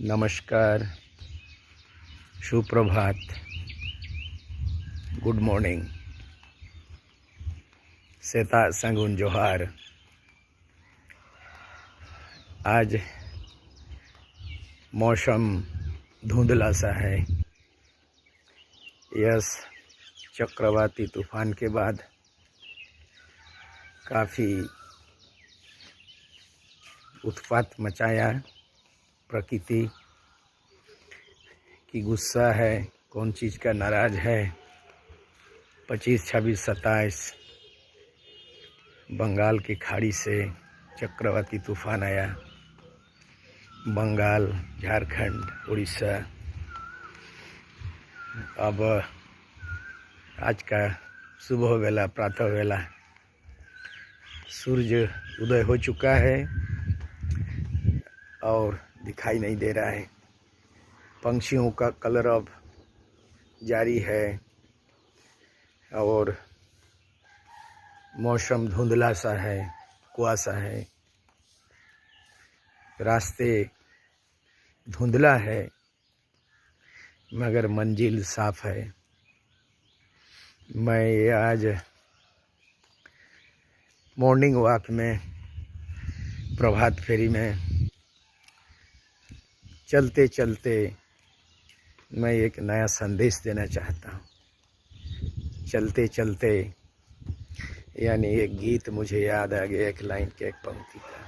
नमस्कार, सुप्रभात, good morning, सेता संगुन जोहार। आज मौसम धुंधला सा है। यस चक्रवाती तूफान के बाद काफ़ी उत्पात मचाया प्रकृति की। गुस्सा है, कौन चीज़ का नाराज है। 25, 26, 27 बंगाल की खाड़ी से चक्रवाती तूफान आया। बंगाल, झारखंड, उड़ीसा। अब आज का सुबह वेला, प्रातः वेला सूर्य उदय हो चुका है और दिखाई नहीं दे रहा है। पंछियों का कलरव जारी है और मौसम धुंधला सा है, कुआसा है। रास्ते धुंधला है मगर मंजिल साफ है। मैं आज मॉर्निंग वॉक में, प्रभात फेरी में चलते चलते मैं एक नया संदेश देना चाहता हूँ। चलते चलते यानी एक गीत मुझे याद आ गया, एक लाइन के एक पंक्ति का।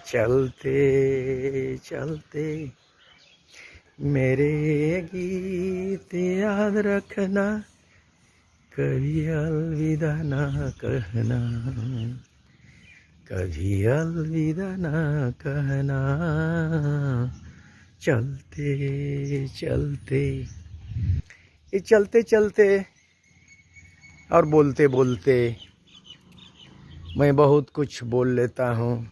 चलते चलते मेरे गीत याद रखना, कभी अलविदा ना कहना, कभी अलविदा ना कहना। चलते चलते, ये चलते चलते और बोलते बोलते मैं बहुत कुछ बोल लेता हूँ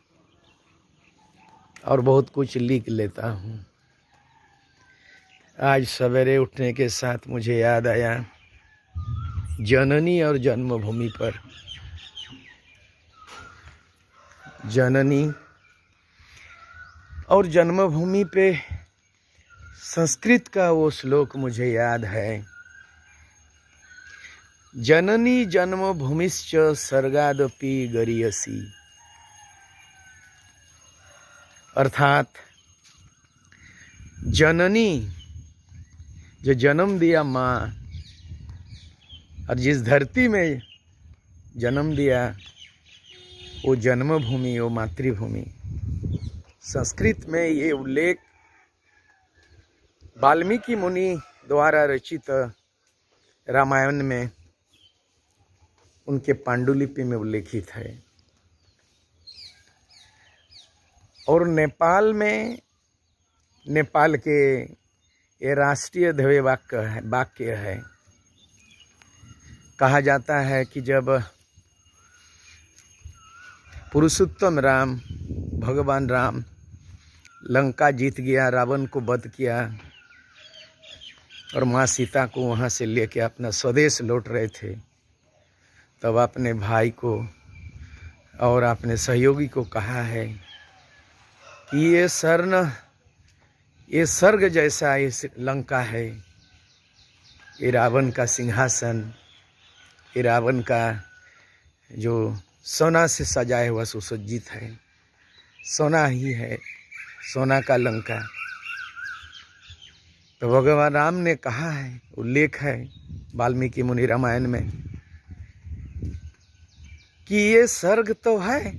और बहुत कुछ लिख लेता हूँ। आज सवेरे उठने के साथ मुझे याद आया जननी और जन्मभूमि पर। जननी और जन्मभूमि पे संस्कृत का वो श्लोक मुझे याद है। जननी जन्मभूमिश्च सर्गादपि गरीयसी। अर्थात जननी जो जन्म दिया माँ, और जिस धरती में जन्म दिया वो जन्मभूमि, वो मातृभूमि। संस्कृत में ये उल्लेख वाल्मीकि मुनि द्वारा रचित रामायण में, उनके पांडुलिपि में उल्लेखित है। और नेपाल में, नेपाल के ये राष्ट्रीय ध्येय वाक्य है। कहा जाता है कि जब पुरुषोत्तम राम, भगवान राम लंका जीत गया, रावण को वध किया और माँ सीता को वहाँ से लेके अपना स्वदेश लौट रहे थे, तब अपने भाई को और अपने सहयोगी को कहा है कि ये स्वर्ग जैसा इस लंका है, ये रावण का सिंहासन, ये रावण का जो सोना से सजाया हुआ सुसज्जित है, सोना ही है, सोना का लंका। तो भगवान राम ने कहा है, उल्लेख है वाल्मीकि मुनि रामायण में, कि ये स्वर्ग तो है,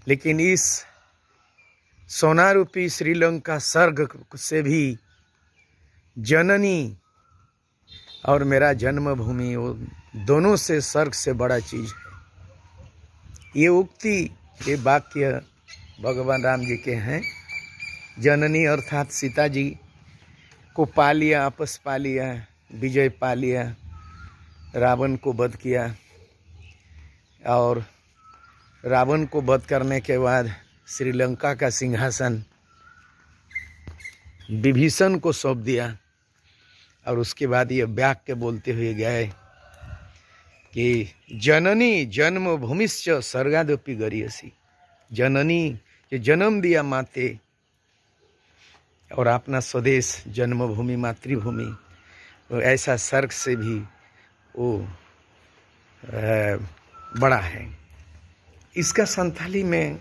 लेकिन इस सोना रूपी श्रीलंका स्वर्ग से भी जननी और मेरा जन्मभूमि, वो दोनों से स्वर्ग से बड़ा चीज है। ये उक्ति, ये वाक्य भगवान राम जी के हैं। जननी अर्थात सीता जी को पा लिया, आपस पा लिया, विजय पा लिया, रावण को वध किया और रावण को वध करने के बाद श्रीलंका का सिंहासन विभीषण को सौंप दिया। और उसके बाद ये वाक्य बोलते हुए गए कि जननी जन्मभूमिश्च स्वर्गादपि गरीयसी। जननी जो जन्म दिया माते, और अपना स्वदेश जन्मभूमि मातृभूमि वो ऐसा स्वर्ग से भी वो बड़ा है। इसका संथाली में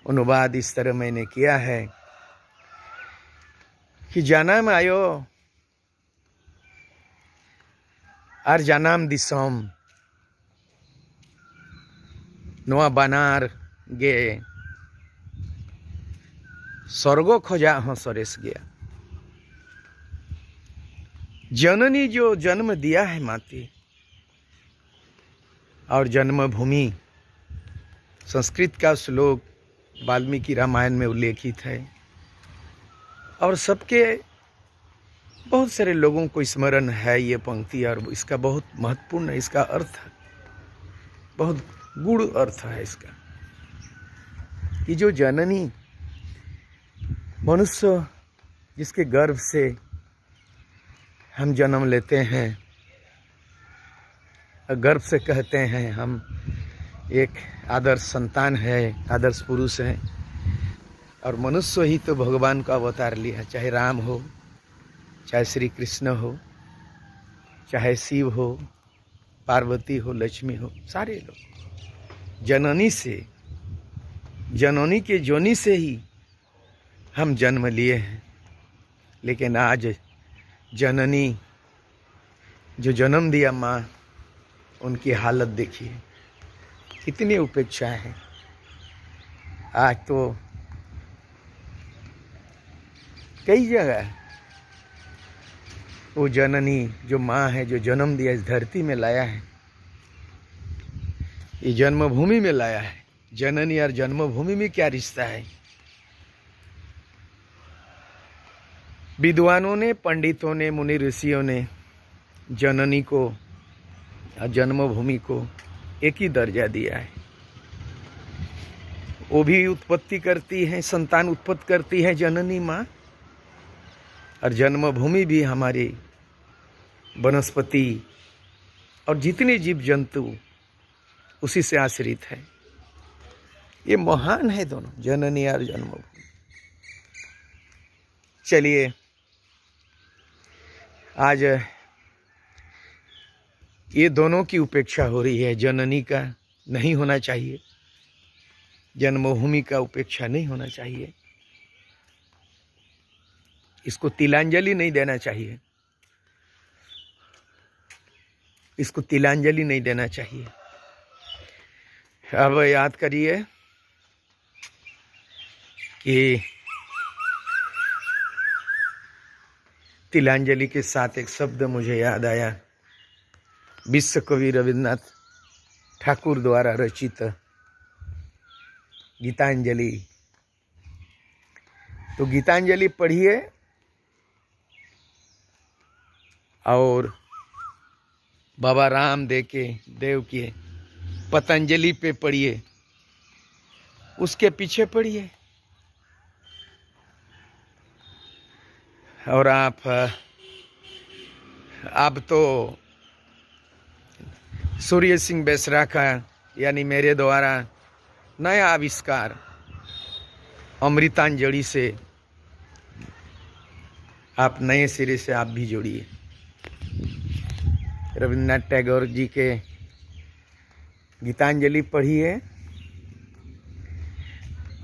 अनुवाद इस तरह मैंने किया है कि जन्म आयो और जन्म दिसोम नोआ बनार गे स्वर्गो खोजा हो सरेस गया। जननी जो जन्म दिया है माती और जन्मभूमि संस्कृत का श्लोक वाल्मीकि रामायण में उल्लेखित है और सबके बहुत सारे लोगों को स्मरण है ये पंक्ति और इसका बहुत महत्वपूर्ण है। इसका अर्थ बहुत गूढ़ अर्थ है इसका कि जो जननी मनुष्य जिसके गर्भ से हम जन्म लेते हैं, गर्भ से कहते हैं हम एक आदर्श संतान है, आदर्श पुरुष है और मनुष्य ही तो भगवान का अवतार लिया, चाहे राम हो, चाहे श्री कृष्ण हो, चाहे शिव हो, पार्वती हो, लक्ष्मी हो, सारे लोग जननी से, जननी के जोनी से ही हम जन्म लिए हैं। लेकिन आज जननी जो जन्म दिया माँ, उनकी हालत देखिए, कितनी उपेक्षा है। आज तो कई जगह वो जननी जो माँ है, जो जन्म दिया, इस धरती में लाया है, ये जन्मभूमि में लाया है। जननी और जन्मभूमि में क्या रिश्ता है? विद्वानों ने, पंडितों ने, मुनि ऋषियों ने जननी को और जन्मभूमि को एक ही दर्जा दिया है। वो भी उत्पत्ति करती है, संतान उत्पत्ति करती है जननी माँ, और जन्मभूमि भी हमारी वनस्पति और जितने जीव जंतु उसी से आश्रित है। ये महान है दोनों, जननी और जन्मभूमि। चलिए आज ये दोनों की उपेक्षा हो रही है। जननी का नहीं होना चाहिए, जन्मभूमि का उपेक्षा नहीं होना चाहिए। इसको तिलांजलि नहीं देना चाहिए, इसको तिलांजलि नहीं देना चाहिए। अब याद करिए कि तिलांजलि के साथ एक शब्द मुझे याद आया, विश्व कवि रविन्द्रनाथ ठाकुर द्वारा रचित गीतांजलि। तो गीतांजलि पढ़िए और बाबा रामदेव के पतंजलि पे पढ़िए, उसके पीछे पढ़िए और आप तो सूर्य सिंह बेसरा का यानी मेरे द्वारा नया आविष्कार अमृतांजलि से आप नए सिरे से आप भी जोड़िए। रविन्द्रनाथ टैगोर जी के गीतांजलि पढ़िए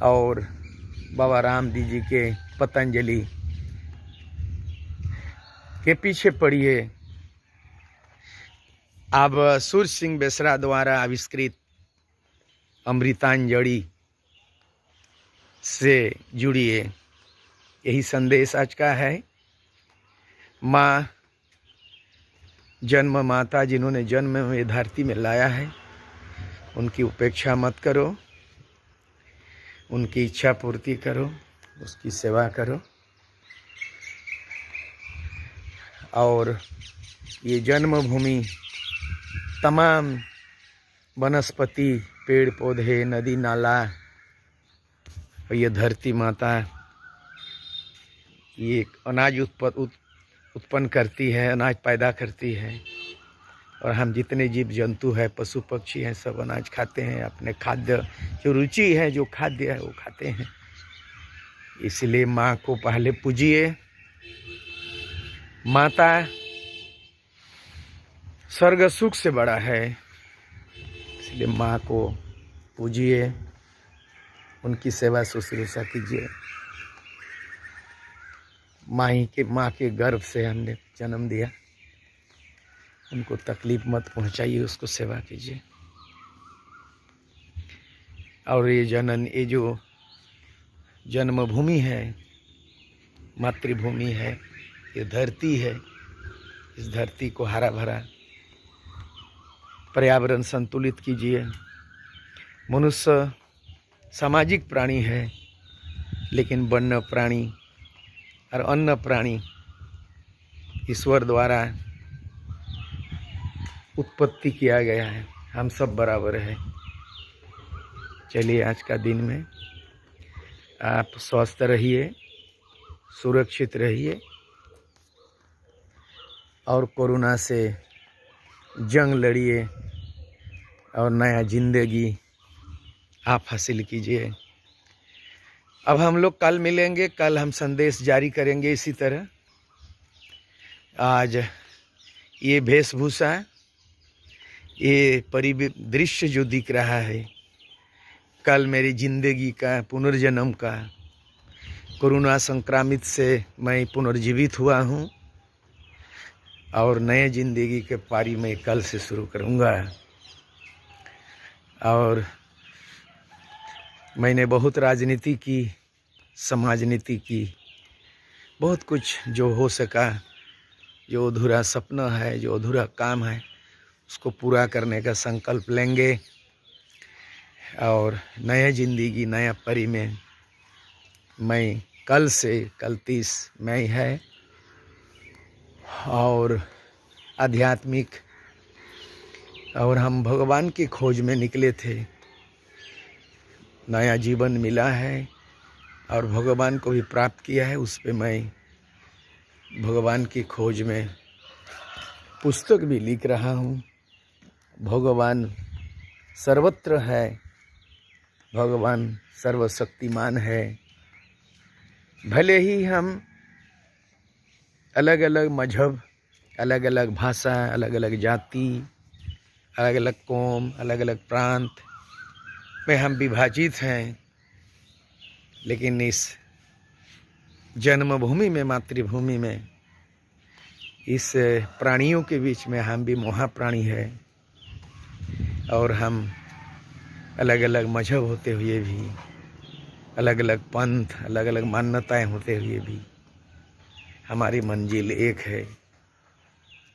और बाबा रामदेव जी के पतंजलि के पीछे पढ़िए। अब सूर्य सिंह बेसरा द्वारा आविष्कृत अमृतांजलि से जुड़िए। यही संदेश आज का है। माँ जन्म माता, जिन्होंने जन्म में धरती में लाया है, उनकी उपेक्षा मत करो, उनकी इच्छा पूर्ति करो, उसकी सेवा करो। और ये जन्मभूमि तमाम वनस्पति, पेड़ पौधे, नदी नाला और ये धरती माता, ये अनाज उत्पन्न करती है, अनाज पैदा करती है। और हम जितने जीव जंतु हैं, पशु पक्षी हैं, सब अनाज खाते हैं, अपने खाद्य जो रुचि है, जो खाद्य है वो खाते हैं। इसलिए माँ को पहले पूजिए। माता स्वर्ग सुख से बड़ा है, इसलिए माँ को पूजिए, उनकी सेवा शुश्रूषा कीजिए। माँ के गर्भ से हमने जन्म दिया, उनको तकलीफ मत पहुंचाइए, उसको सेवा कीजिए। और ये जो जन्मभूमि है, मातृभूमि है, ये धरती है, इस धरती को हरा भरा पर्यावरण संतुलित कीजिए। मनुष्य सामाजिक प्राणी है, लेकिन वन्य प्राणी और अन्य प्राणी ईश्वर द्वारा उत्पत्ति किया गया है, हम सब बराबर है। चलिए आज का दिन में आप स्वस्थ रहिए, सुरक्षित रहिए और कोरोना से जंग लड़िए और नया जिंदगी आप हासिल कीजिए। अब हम लोग कल मिलेंगे, कल हम संदेश जारी करेंगे इसी तरह। आज ये वेशभूषा, ये परिदृश्य जो दिख रहा है, कल मेरी जिंदगी का, पुनर्जन्म का, कोरोना संक्रामित से मैं पुनर्जीवित हुआ हूँ और नए जिंदगी के पारी में कल से शुरू करूँगा। और मैंने बहुत राजनीति की, समाज नीति की, बहुत कुछ जो हो सका, जो अधूरा सपना है, जो अधूरा काम है, उसको पूरा करने का संकल्प लेंगे। और नया जिंदगी, नया परी में मैं कल से, कल 30 मई है और आध्यात्मिक, और हम भगवान की खोज में निकले थे। नया जीवन मिला है और भगवान को भी प्राप्त किया है। उस पे मैं भगवान की खोज में पुस्तक भी लिख रहा हूँ। भगवान सर्वत्र है, भगवान सर्वशक्तिमान है। भले ही हम अलग अलग मजहब, अलग अलग भाषा, अलग अलग जाति, अलग अलग कौम, अलग अलग प्रांत में हम विभाजित हैं, लेकिन इस जन्मभूमि में, मातृभूमि में, इस प्राणियों के बीच में हम भी महाप्राणी हैं। और हम अलग अलग मजहब होते हुए भी, अलग अलग पंथ, अलग अलग मान्यताएं होते हुए भी हमारी मंजिल एक है,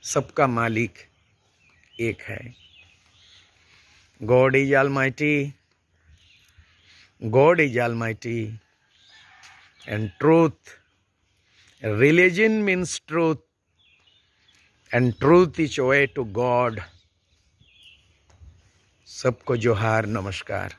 सबका मालिक एक है। God is almighty, God is almighty and truth, religion means truth and truth is way to God. सबको जोहार, नमस्कार।